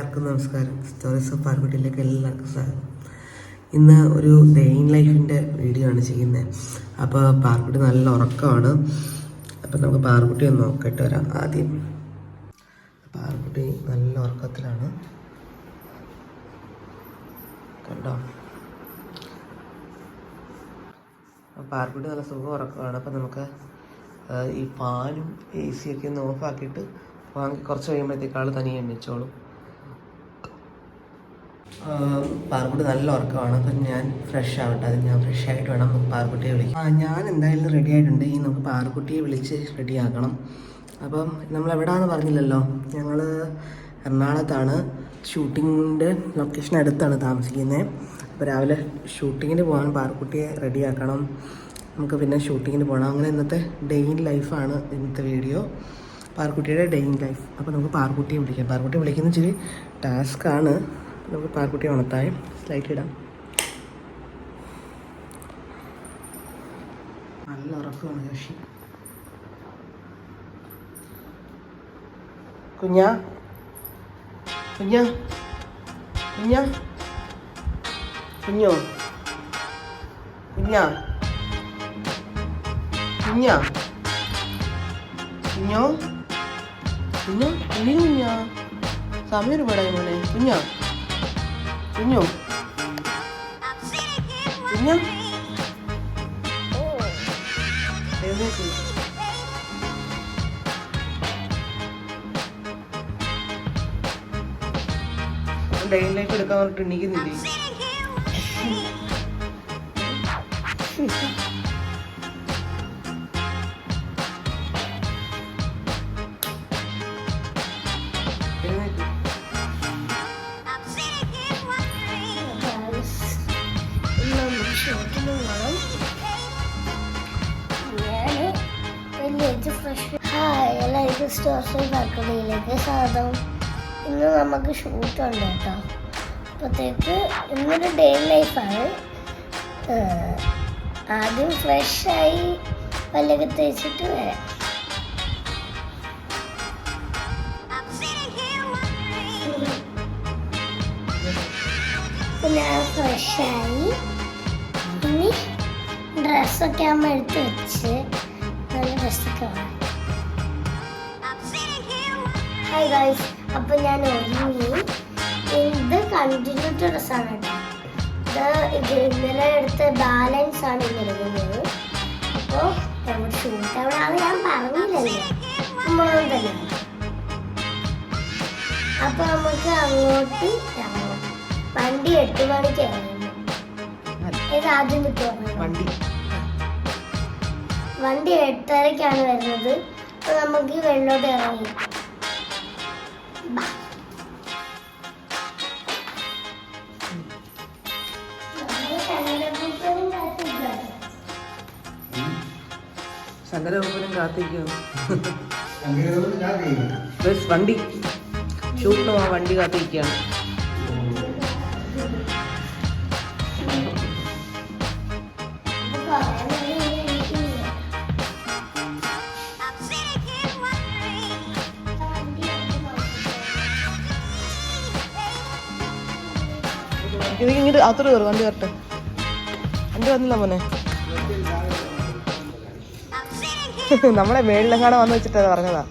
എല്ലാവർക്കും നമസ്കാരം. Stories of പാർക്കുട്ടിയിലേക്ക് എല്ലാവർക്കും സ്വാഗതം. ഇന്ന് ഒരു ഡേ ഇൻ ലൈഫിൻ്റെ വീഡിയോ ആണ് ചെയ്യുന്നത്. അപ്പോൾ പാർക്കുട്ടി നല്ല ഉറക്കമാണ്. അപ്പോൾ നമുക്ക് പാർക്കുട്ടി ഒന്ന് നോക്കിയിട്ട് വരാം. ആദ്യം പാർക്കുട്ടി നല്ല ഉറക്കത്തിലാണ്, കണ്ടോ? പാർക്കുട്ടി നല്ല സുഖം ഉറക്കമാണ്. അപ്പോൾ നമുക്ക് ഈ ഫാനും AC ഒക്കെ ഒന്ന് ഓഫാക്കിയിട്ട് വാങ്ങി കുറച്ച് കഴിയുമ്പോഴത്തേക്ക് ആൾ തനിയെ എണ്ണിച്ചോളും. പാർക്കുട്ടി നല്ല ഉറക്കമാണ്. അപ്പം ഞാൻ ഫ്രഷ് ആവട്ടെ. അത് ഞാൻ ഫ്രഷ് ആയിട്ട് വേണം നമുക്ക് പാർക്കുട്ടിയെ വിളിക്കാം. ഞാൻ എന്തായാലും റെഡി ആയിട്ടുണ്ട്. ഈ നമുക്ക് പാർക്കുട്ടിയെ വിളിച്ച് റെഡിയാക്കണം. അപ്പം നമ്മളെവിടാന്ന് പറഞ്ഞില്ലല്ലോ. ഞങ്ങൾ എറണാകുളത്താണ്. ഷൂട്ടിങ്ങിൻ്റെ ലൊക്കേഷൻ അടുത്താണ് താമസിക്കുന്നത്. അപ്പോൾ രാവിലെ ഷൂട്ടിങ്ങിന് പോകാൻ പാർക്കുട്ടിയെ റെഡിയാക്കണം. നമുക്ക് പിന്നെ ഷൂട്ടിങ്ങിന് പോകണം. അങ്ങനെ ഇന്നത്തെ ഡേ ഇൻ ലൈഫാണ് ഇന്നത്തെ വീഡിയോ, പാർക്കുട്ടിയുടെ ഡേ ഇൻ ലൈഫ്. അപ്പോൾ നമുക്ക് പാർക്കുട്ടിയെ വിളിക്കാം. പാർക്കുട്ടിയെ വിളിക്കുന്ന ഇച്ചിരി ടാസ്ക്കാണ്. നമുക്ക് പാർക്കുട്ടിയെ ഉണർത്താം. ലൈറ്റ് ഇടാം. നല്ല ഉറക്കമാണ് ശശി. കുഞ്ഞാ കുഞ്ഞാ കുഞ്ഞാ കുഞ്ഞോ കുഞ്ഞാ കുഞ്ഞാ കുഞ്ഞോ കുഞ്ഞോ കുഞ്ഞു കുഞ്ഞാ സമയം ഒരുപാടായി മോനെ. കുഞ്ഞാ കുഞ്ഞോ കുഞ്ഞാ ഡേ ഇൻ ലൈഫ് എടുക്കാൻ പറഞ്ഞിട്ട് എണീക്കുന്നില്ലേ? എല്ലാവർക്കും സ്റ്റോർസ് പാർക്കുട്ടിയിലേക്ക് സ്വാഗതം. ഇന്ന് നമുക്ക് ഷൂട്ടുണ്ട് കേട്ടോ. അപ്പോഴത്തേക്ക് ഇന്നൊരു ഡേ ലൈഫാണ്. ആദ്യം ഫ്രഷായി പല്ലൊക്കെ തേച്ചിട്ട് വരാം. ഞാൻ ഫ്രഷായി ഇനി ഡ്രസ്സൊക്കെ ആകുമ്പോൾ എടുത്ത് വെച്ച് നല്ല ഡ്രസ്സൊക്കെ വേണം. ഹായ് ഗൈസ്, അപ്പോൾ ഞാൻ ഒരുങ്ങി. ഇത് കണ്ടിന്യൂ ഡ്രസ്സാണ് കേട്ടോ. ഇത് ഇന്നലെ എടുത്ത ബാലൻസ് ആണ് ഇന്നിരിക്കുന്നത്. അപ്പോൾ നമ്മുടെ ഷൂട്ട് എവിടെയാണ് ഞാൻ പറഞ്ഞില്ലല്ലോ, നമ്മളൊന്നും തന്നെ. അപ്പോൾ നമുക്ക് അങ്ങോട്ട് ഇറങ്ങാം. വണ്ടി 8 മണിക്ക് ഇറങ്ങുന്നു. ഇത് ആദ്യം കിട്ടുമോ? വണ്ടി 8:30ക്കാണ് വരുന്നത്. അപ്പോൾ നമുക്ക് വെള്ളോട്ട് ഇറങ്ങി. ശങ്കരഗോപുരം കാത്തിരിക്കും. വണ്ടി ഷൂട്ടിന് പോകാൻ വണ്ടി കാത്തിരിക്കുകയാണ്. ഇങ്ങോട്ട് അത്ര കയറും. വണ്ടി വരട്ടെ. വണ്ടി വന്നില്ല മോനെ. നമ്മളെ മേളിലെങ്ങാണോ വന്ന് വെച്ചിട്ട് പറഞ്ഞതാ.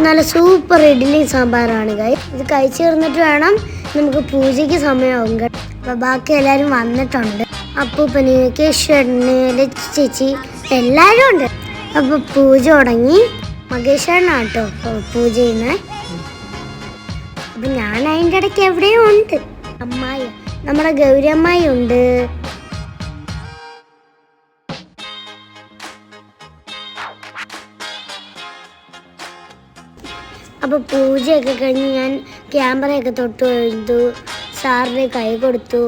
നല്ല സൂപ്പർ ഇഡ്ഡലി സാമ്പാറാണ് ഗൈസ്. ഇത് കഴിച്ചു തീർന്നിട്ട് വേണം നമുക്ക് പൂജയ്ക്ക് സമയമാകും കേട്ടോ. അപ്പോൾ ബാക്കി എല്ലാവരും വന്നിട്ടുണ്ട്. അപ്പൂപ്പന്, കേശവന്, ലച്ചു ചേച്ചി എല്ലാവരും ഉണ്ട്. അപ്പോൾ പൂജ തുടങ്ങി. മകേശ്വരനാട്ടോ പൂജ ചെയ്യുന്നത്. അപ്പം ഞാൻ അതിൻ്റെ ഇടയ്ക്ക് എവിടെയും ഉണ്ട്. അമ്മായി, നമ്മുടെ ഗൗരി അമ്മായി ഉണ്ട്. അപ്പോൾ പൂജയൊക്കെ കഴിഞ്ഞ് ഞാൻ ക്യാമറയൊക്കെ തൊട്ട് എഴുതു. സാറിന് കൈ കൊടുത്തു.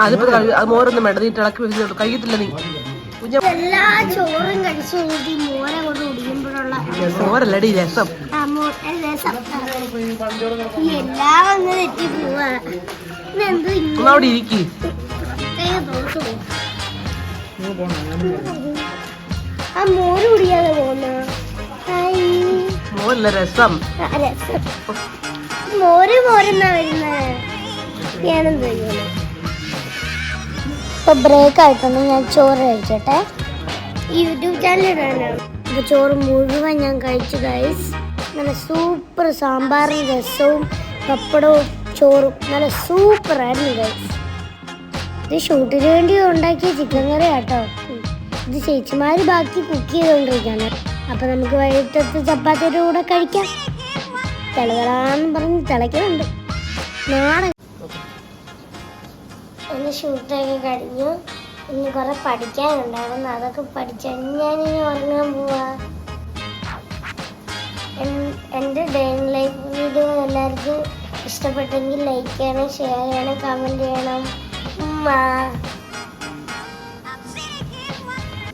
അതിപ്പോ മോരൊന്നും വേണ്ട. നീ ഇളക്കി വെച്ചിട്ട് കഴിയത്തില്ല. നീ എല്ലാ ചോറും കഴിച്ചു കഴിഞ്ഞിട്ട് മോരെ കൊണ്ട് കുടിക്കുമ്പോഴുള്ള മോരല്ലടി രസം. എല്ലാം അങ്ങ് തെറ്റി പോവാ. അവിടെ ഇരിക്കി. ആ മോര് കുടിക്കാതെ പോന്ന മോരല്ല രസം. മോരെന്നാ വരുന്നത്. ഞാനെന്ത് ചെയ്യുന്നു. ഇപ്പൊ ബ്രേക്ക് ആയിട്ടുണ്ട്. ഞാൻ ചോറ് കഴിച്ചോട്ടെ. YouTube channel ഇടാനാണ്. ഇപ്പൊ ചോറ് മുഴുവൻ ഞാൻ കഴിച്ചു ഗൈസ്. നല്ല സൂപ്പർ സാമ്പാറും രസവും പപ്പടവും ചോറും നല്ല സൂപ്പറായിരുന്നു ഗൈസ്. ഇത് ഷൂട്ടിന് വേണ്ടി ഉണ്ടാക്കിയ ചിക്കൻ കറി കേട്ടോ. ഇത് ചേച്ചിമാർ ബാക്കി കുക്ക് ചെയ്തുകൊണ്ടിരിക്കുകയാണ്. അപ്പം നമുക്ക് വൈകിട്ടത്തെ ചപ്പാത്തിയുടെ കൂടെ കഴിക്കാം. തിളകളാന്ന് പറഞ്ഞ് തിളയ്ക്കുന്നുണ്ട്. നാടൻ എൻ്റെ ഷൂട്ടൊക്കെ കഴിഞ്ഞു. ഇനി കുറെ പഠിക്കാനുണ്ടായിരുന്നു. അതൊക്കെ പഠിച്ചാൽ ഞാനിനി ഉറങ്ങാൻ പോവാ. എൻ്റെ ഡേ ഇൻ ലൈഫ് വീഡിയോ എല്ലാവർക്കും ഇഷ്ടപ്പെട്ടെങ്കിൽ ലൈക്ക് ചെയ്യണം, ഷെയർ ചെയ്യണം, കമൻറ്റ് ചെയ്യണം.